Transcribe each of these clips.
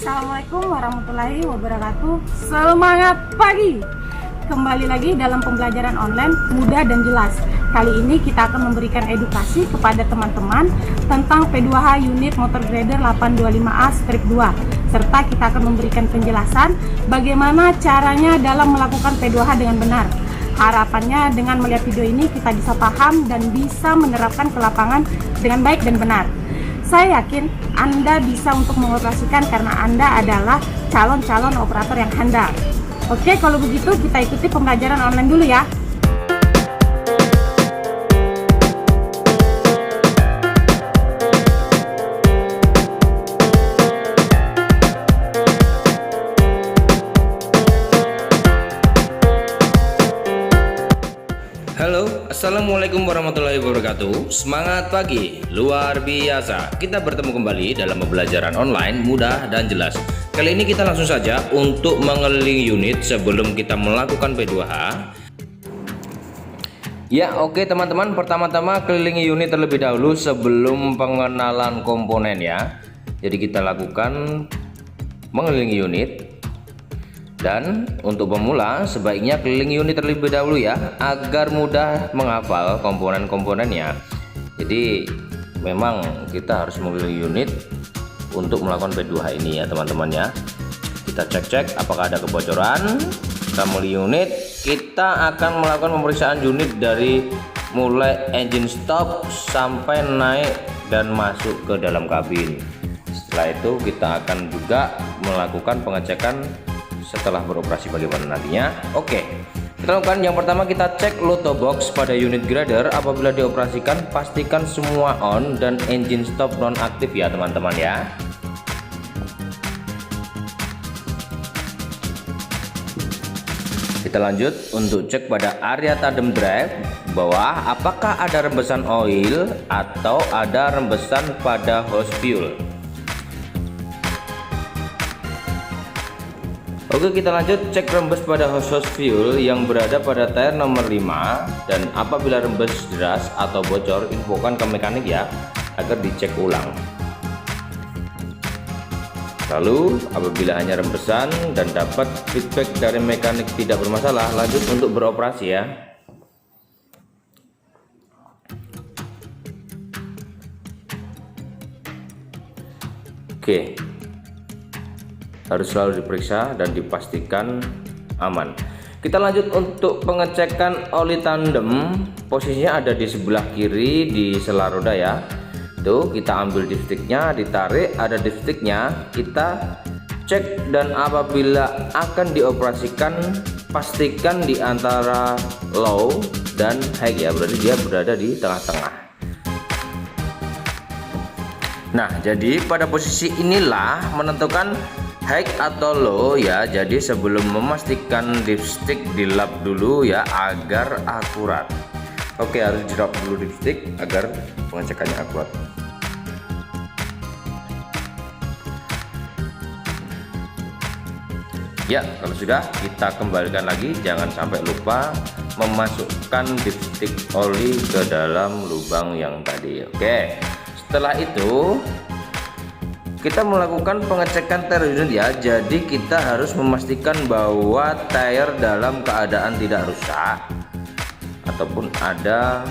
Assalamualaikum warahmatullahi wabarakatuh. Semangat pagi. Kembali lagi dalam pembelajaran online mudah dan jelas. Kali ini kita akan memberikan edukasi kepada teman-teman tentang P2H unit motor grader 825A strip 2. Serta kita akan memberikan penjelasan bagaimana caranya dalam melakukan P2H dengan benar. Harapannya dengan melihat video ini kita bisa paham dan bisa menerapkan ke lapangan dengan baik dan benar. Saya yakin Anda bisa untuk mengoperasikan karena Anda adalah calon-calon operator yang handal. Oke, kalau begitu kita ikuti pembelajaran online dulu ya. Halo, assalamualaikum warahmatullahi wabarakatuh. Semangat pagi, luar biasa. Kita bertemu kembali dalam pembelajaran online mudah dan jelas. Kali ini kita langsung saja untuk mengelilingi unit sebelum kita melakukan P2H. Ya, oke teman-teman, pertama-tama kelilingi unit terlebih dahulu sebelum pengenalan komponen ya. Jadi kita lakukan mengelilingi unit. Dan untuk pemula sebaiknya kelilingi unit terlebih dahulu ya, agar mudah menghafal komponen-komponennya. Jadi memang kita harus mengelilingi unit untuk melakukan P2H ini ya teman-teman ya. Kita cek-cek apakah ada kebocoran. Kita mengelilingi unit, kita akan melakukan pemeriksaan unit dari mulai engine stop sampai naik dan masuk ke dalam kabin. Setelah itu kita akan juga melakukan pengecekan setelah beroperasi bagaimana nantinya. Oke, kita lakukan yang pertama, kita cek Lotto box pada unit grader. Apabila dioperasikan pastikan semua on dan engine stop non aktif ya teman-teman ya. Kita lanjut untuk cek pada area tandem drive bawah, apakah ada rembesan oil atau ada rembesan pada hose fuel. Oke, kita lanjut cek rembes pada hose fuel yang berada pada tire nomor 5, dan apabila rembes deras atau bocor infokan ke mekanik ya agar dicek ulang. Lalu apabila hanya rembesan dan dapat feedback dari mekanik tidak bermasalah, lanjut untuk beroperasi ya. Oke, harus selalu diperiksa dan dipastikan aman. Kita lanjut untuk pengecekan oli tandem. Posisinya ada di sebelah kiri di sela roda ya. Tuh, kita ambil dipstiknya, ditarik, ada dipstiknya, kita cek, dan apabila akan dioperasikan pastikan di antara low dan high ya, berarti dia berada di tengah-tengah. Nah, jadi pada posisi inilah menentukan high atau low ya. Jadi sebelum memastikan dipstick dilap dulu ya agar akurat. Oke, harus dirap dulu dipstick agar pengecekannya akurat. Ya, kalau sudah kita kembalikan lagi, jangan sampai lupa memasukkan dipstick oli ke dalam lubang yang tadi. Oke, setelah itu kita melakukan pengecekan tire unit ya. Jadi kita harus memastikan bahwa tire dalam keadaan tidak rusak ataupun ada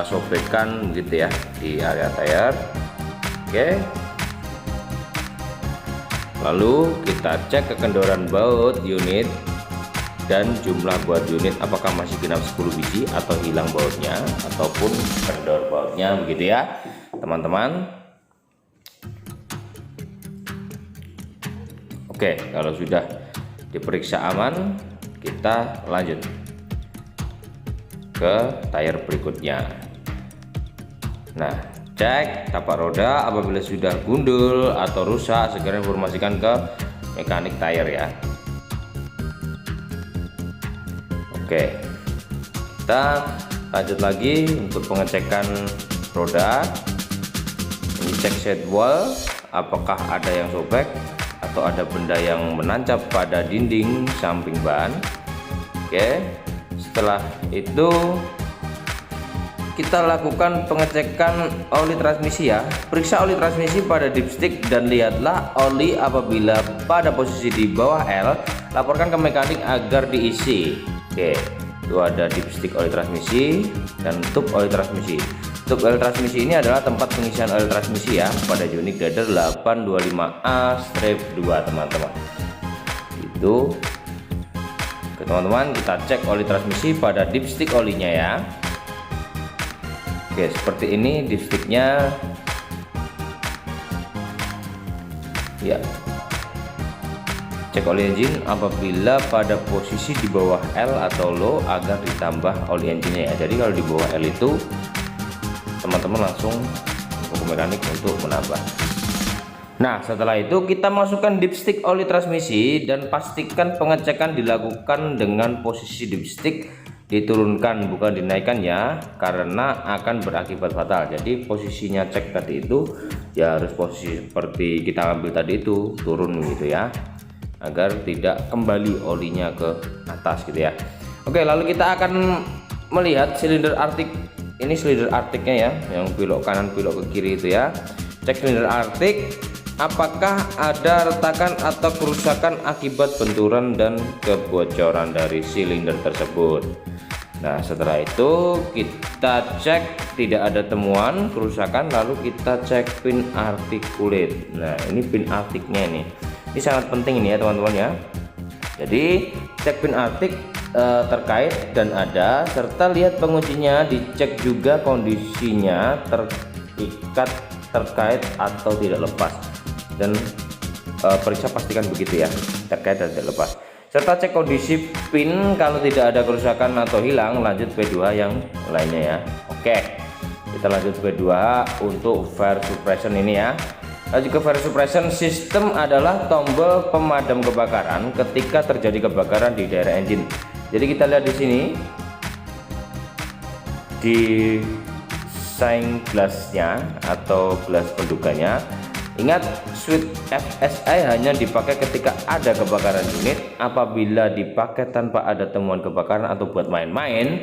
sobekan gitu ya di area tire. Oke, lalu kita cek kekendoran baut unit dan jumlah baut unit, apakah masih genap 10 biji atau hilang bautnya ataupun kendor bautnya begitu ya teman-teman. Oke, kalau sudah diperiksa aman, kita lanjut ke tire berikutnya. Nah, cek tapak roda, apabila sudah gundul atau rusak segera informasikan ke mekanik tire ya. Oke, kita lanjut lagi untuk pengecekan roda. Ini cek sidewall, apakah ada yang sobek atau ada benda yang menancap pada dinding samping ban. Oke, setelah itu kita lakukan pengecekan oli transmisi ya. Periksa oli transmisi pada dipstick dan lihatlah oli apabila pada posisi di bawah L, laporkan ke mekanik agar diisi. Oke, itu ada dipstick oli transmisi dan tub oli transmisi. Tub oli transmisi ini adalah tempat pengisian oli transmisi ya pada unit glider 825A-2 teman-teman. Itu oke, teman-teman, kita cek oli transmisi pada dipstick olinya ya. Oke, seperti ini dipsticknya ya. Cek oli engine apabila pada posisi di bawah L atau low agar ditambah oli engine ya. Jadi kalau di bawah L itu teman-teman langsung ke mekanik untuk menambah. Nah, setelah itu kita masukkan dipstick oli transmisi dan pastikan pengecekan dilakukan dengan posisi dipstick diturunkan bukan dinaikkan ya, karena akan berakibat fatal. Jadi posisinya cek tadi itu ya harus posisi seperti kita ambil tadi itu, turun gitu ya, agar tidak kembali olinya ke atas gitu ya. Oke, lalu kita akan melihat silinder artik. Ini silinder artiknya ya, yang belok kanan belok ke kiri itu ya. Cek silinder artik apakah ada retakan atau kerusakan akibat benturan dan kebocoran dari silinder tersebut. Nah, setelah itu kita cek tidak ada temuan kerusakan, lalu kita cek pin articulate. Nah, ini pin artiknya ini sangat penting ini ya teman-teman ya. Jadi cek pin artik terkait dan ada, serta lihat penguncinya, dicek juga kondisinya terikat, terkait atau tidak lepas, dan periksa pastikan begitu ya, terkait dan tidak lepas, serta cek kondisi pin. Kalau tidak ada kerusakan atau hilang, lanjut P2 yang lainnya ya. Oke, kita lanjut P2 untuk fire suppression ini ya. Lanjut ke fire suppression, sistem adalah tombol pemadam kebakaran ketika terjadi kebakaran di daerah engine. Jadi kita lihat di sini di shine glassnya atau gelas penduganya. Ingat, switch FSI hanya dipakai ketika ada kebakaran unit. Apabila dipakai tanpa ada temuan kebakaran atau buat main-main,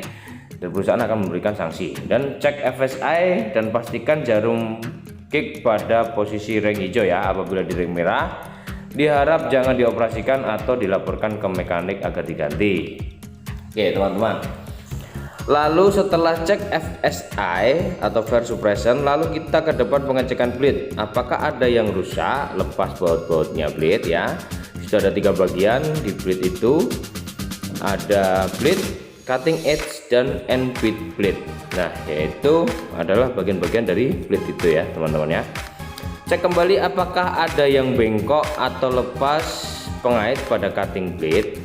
dan perusahaan akan memberikan sanksi. Dan cek FSI dan pastikan jarum kick pada posisi ring hijau ya. Apabila di ring merah, diharap jangan dioperasikan atau dilaporkan ke mekanik agar diganti. Oke teman-teman, lalu setelah cek FSI atau fire suppression, lalu kita ke depan pengecekan blade. Apakah ada yang rusak, lepas baut-bautnya blade ya. Sudah ada 3 bagian di blade itu, ada blade, cutting edge, dan end bit blade. Nah, yaitu adalah bagian-bagian dari blade itu ya teman-teman ya. Cek kembali apakah ada yang bengkok atau lepas pengait pada cutting blade.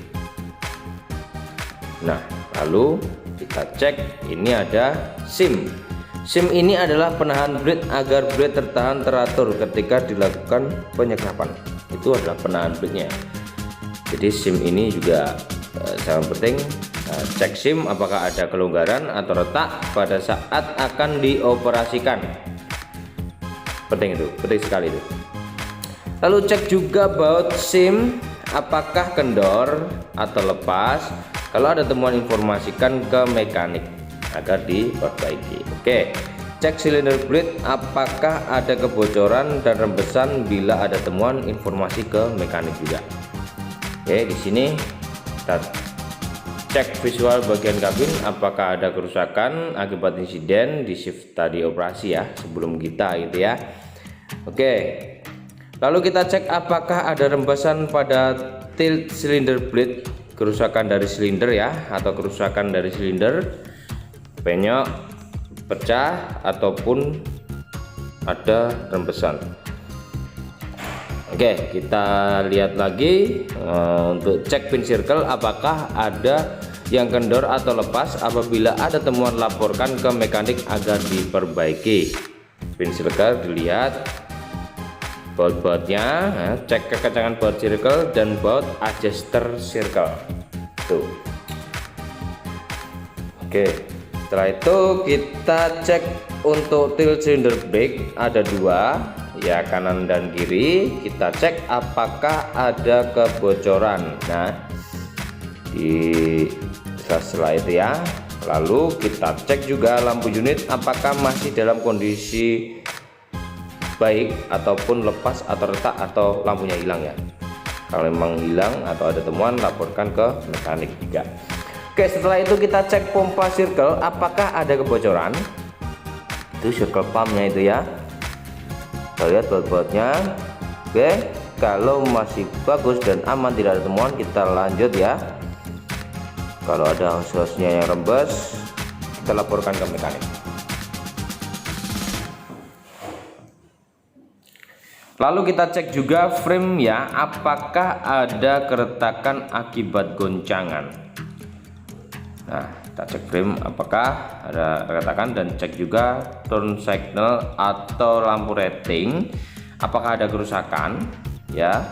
Nah, lalu kita cek, ini ada sim. Sim ini adalah penahan blade agar blade tertahan teratur ketika dilakukan penyekrapan. Itu adalah penahan blade-nya. Jadi sim ini juga sangat penting. Nah, cek sim apakah ada kelonggaran atau retak pada saat akan dioperasikan. Penting itu, penting sekali itu. Lalu cek juga baut sim apakah kendor atau lepas. Kalau ada temuan, informasikan ke mekanik agar diperbaiki. Oke, cek silinder blade apakah ada kebocoran dan rembesan. Bila ada temuan, informasi ke mekanik juga. Oke, di sini kita cek visual bagian kabin apakah ada kerusakan akibat insiden di shift tadi operasi ya, sebelum kita gitu ya. Oke, lalu kita cek apakah ada rembesan pada tilt silinder blade, kerusakan dari silinder ya, atau kerusakan dari silinder, penyok, pecah, ataupun ada rembesan. Oke, kita lihat lagi untuk cek pin circle apakah ada yang kendor atau lepas. Apabila ada temuan, laporkan ke mekanik agar diperbaiki. Pin circle dilihat baut-bautnya, cek kekencangan baut circle dan baut adjuster circle tuh. Oke, setelah itu kita cek untuk tilt cylinder brake, ada 2 ya, kanan dan kiri. Kita cek apakah ada kebocoran. Nah, di setelah itu ya, Lalu kita cek juga lampu unit apakah masih dalam kondisi baik ataupun lepas atau retak atau lampunya hilang ya. Kalau memang hilang atau ada temuan, laporkan ke mekanik juga. Oke, setelah itu kita cek pompa circle apakah ada kebocoran. Itu circle pumpnya itu ya, kita lihat baut-bautnya. Oke, kalau masih bagus dan aman, tidak ada temuan, kita lanjut ya. Kalau ada hose-hosenya yang rembes, kita laporkan ke mekanik. Lalu kita cek juga frame ya, apakah ada keretakan akibat goncangan. Nah, kita cek frame apakah ada keretakan, dan cek juga turn signal atau lampu rating apakah ada kerusakan ya.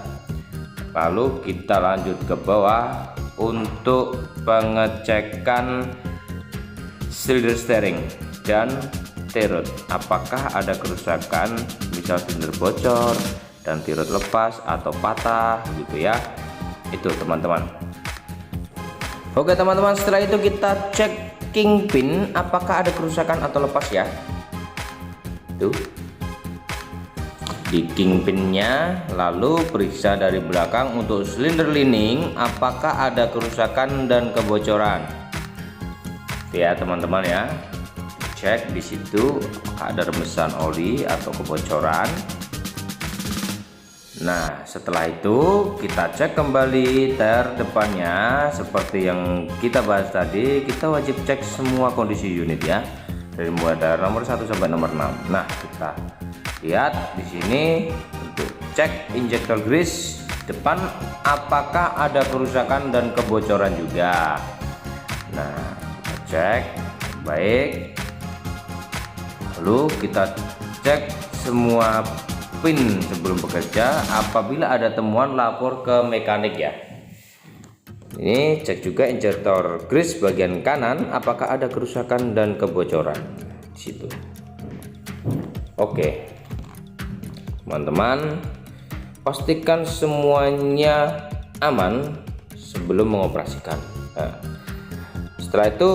Lalu kita lanjut ke bawah untuk pengecekan silinder steering dan tirut apakah ada kerusakan, misal silinder bocor dan tirut lepas atau patah gitu ya. Itu teman-teman. Oke teman-teman, setelah itu kita cek kingpin apakah ada kerusakan atau lepas ya. Tuh di kingpinnya, lalu periksa dari belakang untuk silinder lining apakah ada kerusakan dan kebocoran ya teman-teman ya. Cek di situ apakah ada rembesan oli atau kebocoran. Nah, setelah itu kita cek kembali tire depannya seperti yang kita bahas tadi. Kita wajib cek semua kondisi unit ya, dari mulai tire nomor 1 sampai nomor 6. Nah, kita lihat di sini untuk cek injektor grease depan apakah ada kerusakan dan kebocoran juga. Nah, kita cek baik. Lalu kita cek semua pin sebelum bekerja. Apabila ada temuan, lapor ke mekanik ya. Ini cek juga injektor grease bagian kanan apakah ada kerusakan dan kebocoran di situ. Oke teman-teman, pastikan semuanya aman sebelum mengoperasikan. Nah, setelah itu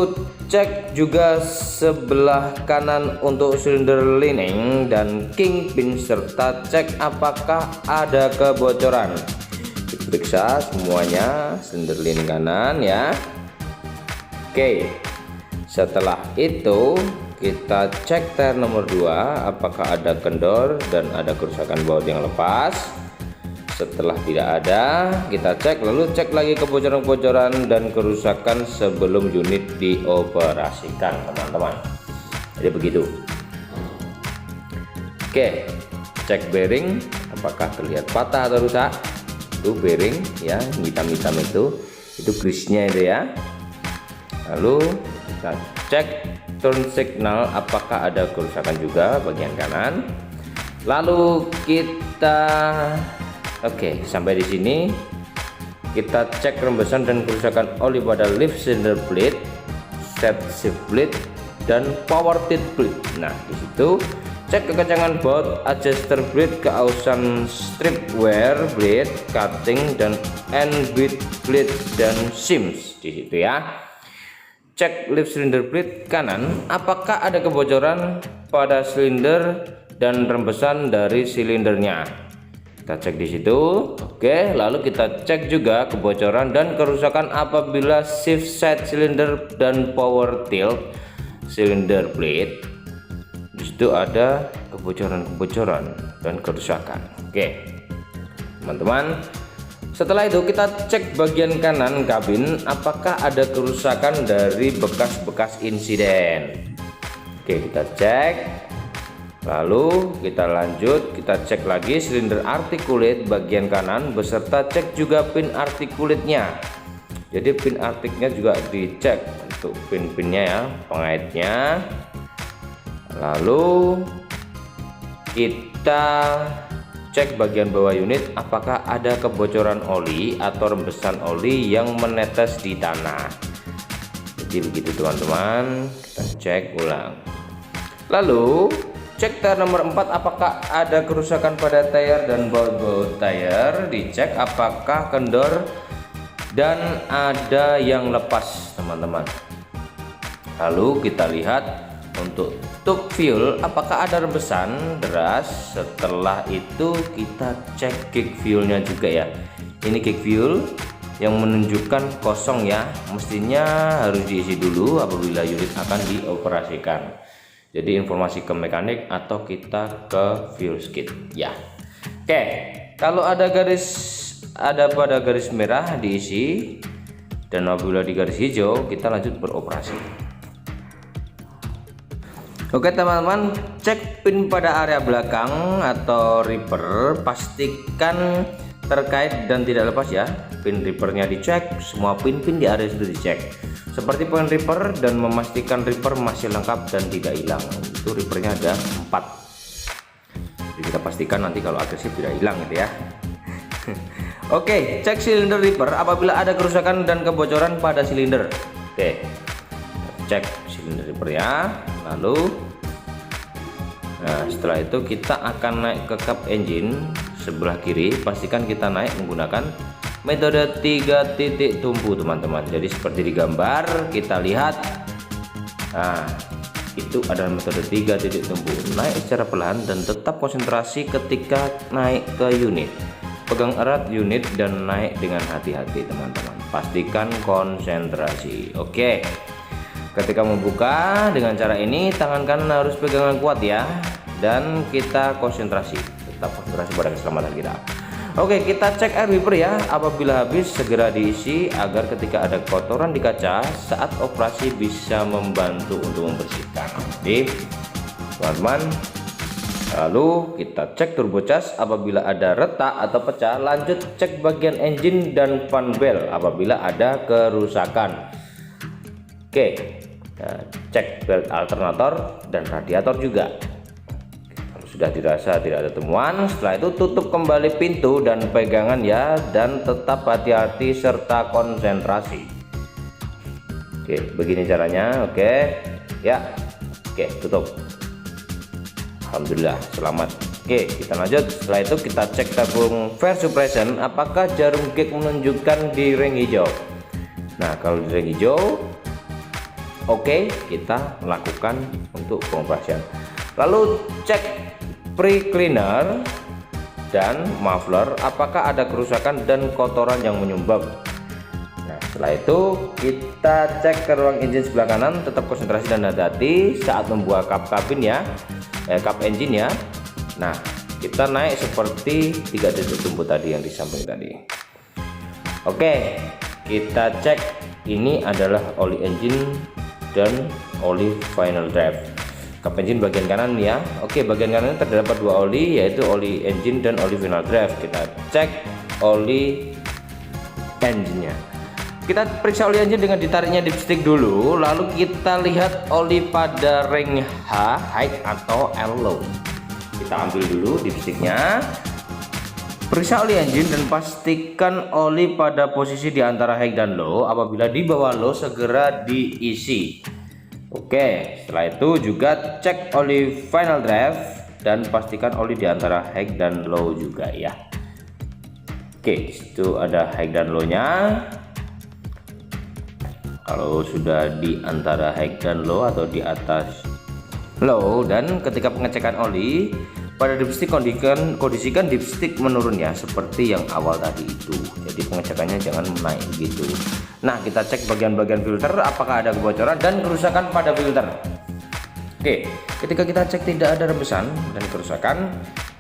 cek juga sebelah kanan untuk silinder lining dan kingpin serta cek apakah ada kebocoran. Diperiksa semuanya silinder lining kanan ya. Oke, setelah itu kita cek tire nomor 2 apakah ada kendor dan ada kerusakan baut yang lepas. Setelah tidak ada, kita cek, lalu cek lagi kebocoran-kebocoran dan kerusakan sebelum unit dioperasikan teman-teman. Jadi begitu. Oke, cek bearing apakah terlihat patah atau rusak. Itu bearing ya, hitam-hitam itu grease-nya itu ya. Lalu kita cek turn signal apakah ada kerusakan juga bagian kanan. Lalu kita sampai di sini kita cek rembesan dan kerusakan oli pada lift cylinder blade, set shift blade dan power teeth blade. Nah, di situ cek kekencangan baut adjuster blade, keausan strip wear blade, cutting dan end bit blade dan seams di situ ya. Cek lift cylinder blade kanan apakah ada kebocoran pada silinder dan rembesan dari silindernya. Kita cek di situ. Oke, lalu kita cek juga kebocoran dan kerusakan apabila shift side cylinder dan power tilt cylinder blade. Di situ ada kebocoran-kebocoran dan kerusakan. Oke, teman-teman. Setelah itu kita cek bagian kanan kabin apakah ada kerusakan dari bekas-bekas insiden. Oke, kita cek. Lalu kita lanjut, kita cek lagi silinder articulate bagian kanan beserta cek juga pin articulate-nya. Jadi pin artiknya juga dicek untuk pin-pinnya ya, pengaitnya. Lalu kita cek bagian bawah unit apakah ada kebocoran oli atau rembesan oli yang menetes di tanah. Jadi begitu teman-teman, kita cek ulang. Lalu cek tire nomor 4 apakah ada kerusakan pada tire dan baut-baut tire. Dicek apakah kendor dan ada yang lepas teman-teman. Lalu kita lihat untuk tube fuel apakah ada rembesan deras. Setelah itu kita cek gauge fuelnya juga ya. Ini gauge fuel yang menunjukkan kosong ya, mestinya harus diisi dulu apabila unit akan dioperasikan. Jadi informasi ke mekanik atau kita ke fuel skid ya. Oke, kalau ada pada garis merah diisi, dan apabila di garis hijau kita lanjut beroperasi. Oke teman-teman, cek pin pada area belakang atau ripper, pastikan terkait dan tidak lepas ya. Pin rippernya dicek, semua pin-pin di area itu dicek seperti pin ripper, dan memastikan ripper masih lengkap dan tidak hilang. Itu rippernya ada 4, jadi kita pastikan nanti kalau agresif tidak hilang gitu ya. Oke, cek silinder ripper apabila ada kerusakan dan kebocoran pada silinder. Oke, cek silinder rippernya. Lalu setelah itu kita akan naik ke kap engine sebelah kiri. Pastikan kita naik menggunakan metode 3 titik tumpu teman-teman. Jadi seperti di gambar kita lihat, nah itu adalah metode 3 titik tumpu. Naik secara perlahan dan tetap konsentrasi ketika naik ke unit. Pegang erat unit dan naik dengan hati-hati teman-teman. Pastikan konsentrasi. Oke, ketika membuka dengan cara ini, tangan kanan harus pegangan kuat ya, dan kita konsentrasi, tetap konsentrasi pada keselamatan kita. Oke, kita cek air wiper ya. Apabila habis segera diisi agar ketika ada kotoran di kaca saat operasi bisa membantu untuk membersihkan. Jadi teman-teman, lalu kita cek turbo charge apabila ada retak atau pecah. Lanjut cek bagian engine dan fan belt apabila ada kerusakan. Oke, cek belt alternator dan radiator juga. Kalau sudah dirasa tidak ada temuan, setelah itu tutup kembali pintu dan pegangan ya, dan tetap hati-hati serta konsentrasi. Oke, begini caranya. Oke ya, oke, tutup. Alhamdulillah selamat. Oke, kita lanjut. Setelah itu kita cek tabung fire suppression apakah jarum gauge menunjukkan di ring hijau. Nah, kalau di ring hijau oke, kita lakukan untuk pengoperasian. Lalu cek pre-cleaner dan muffler apakah ada kerusakan dan kotoran yang menyumbang. Nah, setelah itu kita cek ke ruang engine sebelah kanan, tetap konsentrasi dan hati-hati saat membuka kap kabin ya, kap engine ya. Nah, kita naik seperti 3 titik tumpu tadi yang di samping tadi. Oke, kita cek ini adalah oli engine dan oli final drive. Kap engine bagian kanan ya. Oke, bagian kanan terdapat 2 oli, yaitu oli engine dan oli final drive. Kita cek oli engine nya. Kita periksa oli engine dengan ditariknya dipstick dulu, lalu kita lihat oli pada ring H, high atau L low. Kita ambil dulu dipsticknya, periksa oli engine dan pastikan oli pada posisi di antara high dan low. Apabila di bawah low segera diisi. Oke, setelah itu juga cek oli final drive dan pastikan oli di antara high dan low juga ya. Oke, itu ada high dan low nya. Kalau sudah di antara high dan low atau di atas low, dan ketika pengecekan oli pada dipstick kondisikan dipstick menurun ya, seperti yang awal tadi itu. Jadi pengecekannya jangan naik gitu. Nah, kita cek bagian-bagian filter apakah ada kebocoran dan kerusakan pada filter. Oke, ketika kita cek tidak ada rembesan dan kerusakan,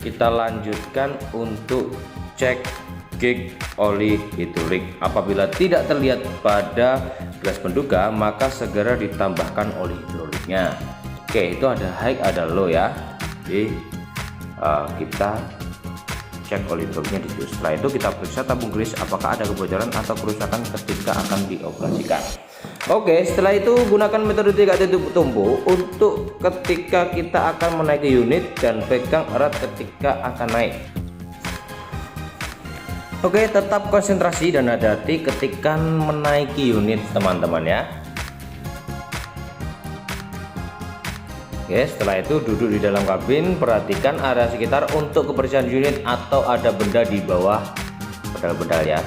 kita lanjutkan untuk cek gauge oli hidrolik. Apabila tidak terlihat pada gelas penduga, maka segera ditambahkan oli hidroliknya. Oke, itu ada high ada low ya. Jadi kita cek oli hidroliknya di situ. Setelah itu kita periksa tabung grease apakah ada kebocoran atau kerusakan ketika akan dioperasikan. Oke, setelah itu gunakan metode 3 titik tumpu untuk ketika kita akan menaiki unit dan pegang erat ketika akan naik. Oke, tetap konsentrasi dan hati-hati ketika menaiki unit teman-teman ya. Oke, setelah itu duduk di dalam kabin, perhatikan area sekitar untuk kebersihan unit atau ada benda di bawah pedal-pedal ya.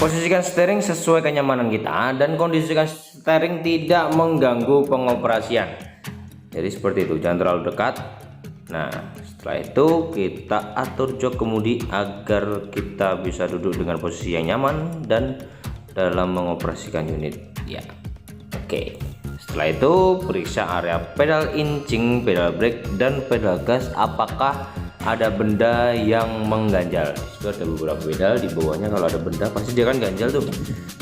posisikan steering sesuai kenyamanan kita dan kondisikan steering tidak mengganggu pengoperasian. Jadi seperti itu, jangan terlalu dekat. Nah, setelah itu kita atur jok kemudi agar kita bisa duduk dengan posisi yang nyaman dan dalam mengoperasikan unit ya. Oke, setelah itu periksa area pedal incing, pedal brake dan pedal gas apakah ada benda yang mengganjal. Itu ada beberapa pedal, di bawahnya kalau ada benda pasti dia kan ganjal tuh.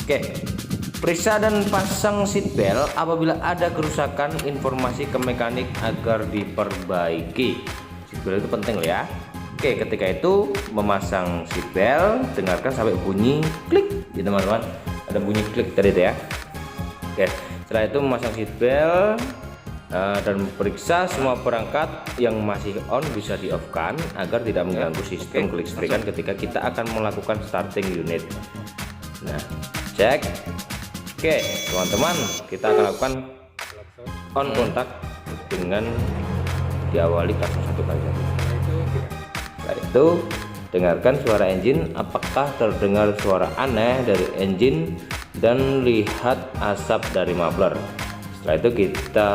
Oke, periksa dan pasang seat belt apabila ada kerusakan, informasi ke mekanik agar diperbaiki. Seat belt itu penting loh ya. Oke, ketika itu memasang seat belt, dengarkan sampai bunyi klik ya teman-teman. Ada bunyi klik tadi itu ya. Oke, setelah itu memasang seat belt dan periksa semua perangkat yang masih on bisa di off kan agar tidak mengganggu sistem kelistrikan ketika kita akan melakukan starting unit. Nah, cek. Oke teman-teman, kita akan lakukan on kontak dengan diawali kasus 1 kali. Setelah itu dengarkan suara engine, apakah terdengar suara aneh dari engine dan lihat asap dari muffler. Setelah itu kita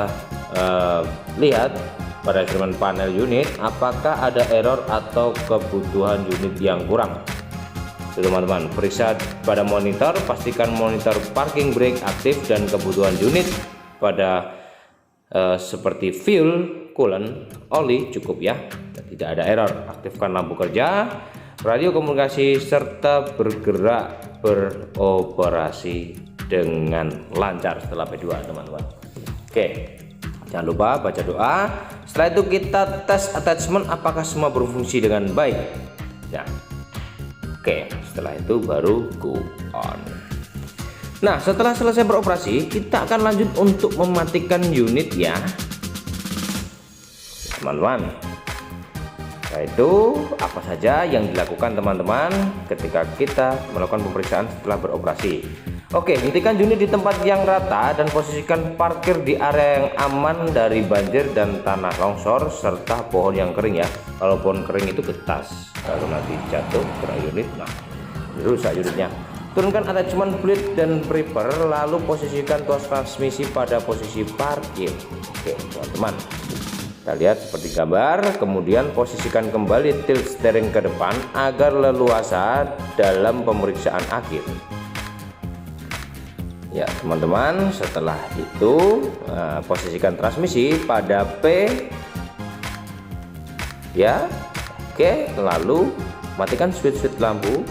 lihat pada instrumen panel unit apakah ada error atau kebutuhan unit yang kurang. Teman-teman, periksa pada monitor, pastikan monitor parking brake aktif dan kebutuhan unit pada seperti fuel, coolant, oli cukup ya, tidak ada error. Aktifkan lampu kerja, radio komunikasi serta bergerak beroperasi dengan lancar setelah P2 teman-teman. Oke, jangan lupa baca doa. Setelah itu kita tes attachment apakah semua berfungsi dengan baik. Nah, oke, setelah itu baru go on. Nah, setelah selesai beroperasi, kita akan lanjut untuk mematikan unit ya, teman-teman. Setelah itu apa saja yang dilakukan teman-teman ketika kita melakukan pemeriksaan setelah beroperasi. Oke, hentikan unit di tempat yang rata dan posisikan parkir di area yang aman dari banjir dan tanah longsor serta pohon yang kering ya. Kalau pohon kering itu getas, kalau nanti jatuh kena unit, nah rusak unitnya. Turunkan attachment plate dan priper, lalu posisikan tuas transmisi pada posisi parkir. Oke teman-teman, kita lihat seperti gambar. Kemudian posisikan kembali tilt steering ke depan agar leluasa dalam pemeriksaan akhir. Ya teman-teman, setelah itu posisikan transmisi pada P ya. Oke, lalu matikan switch lampu.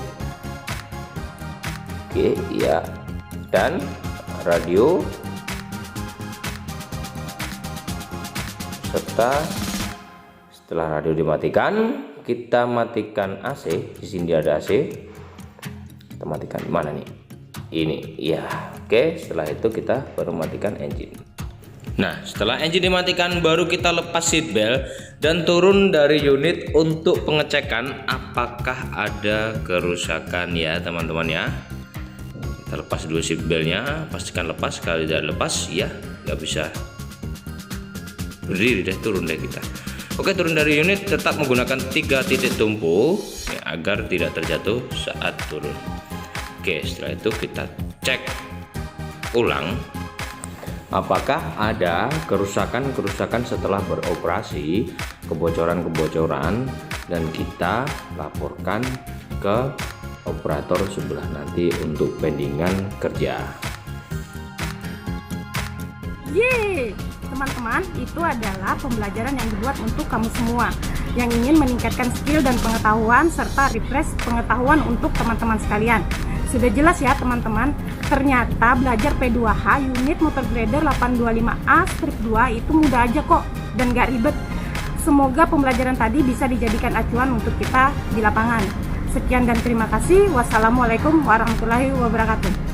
Oke ya, dan radio serta setelah radio dimatikan kita matikan AC. Di sini ada AC, kita matikan di mana nih? Ini ya. Oke, setelah itu kita baru matikan engine. Nah, setelah engine dimatikan baru kita lepas seat belt dan turun dari unit untuk pengecekan apakah ada kerusakan ya teman-teman ya. Kita lepas dulu seat beltnya, pastikan lepas. Kalau tidak lepas ya nggak bisa berdiri deh, turun deh kita. Oke, turun dari unit tetap menggunakan 3 titik tumpu ya, agar tidak terjatuh saat turun. Oke, setelah itu kita cek ulang apakah ada kerusakan setelah beroperasi, kebocoran-kebocoran, dan kita laporkan ke operator sebelah nanti untuk pendingan kerja. Yeay, teman-teman, itu adalah pembelajaran yang dibuat untuk kamu semua yang ingin meningkatkan skill dan pengetahuan serta refresh pengetahuan untuk teman-teman sekalian. Sudah jelas ya teman-teman, ternyata belajar P2H unit motor grader 825A strip 2 itu mudah aja kok dan gak ribet. Semoga pembelajaran tadi bisa dijadikan acuan untuk kita di lapangan. Sekian dan terima kasih. Wassalamualaikum warahmatullahi wabarakatuh.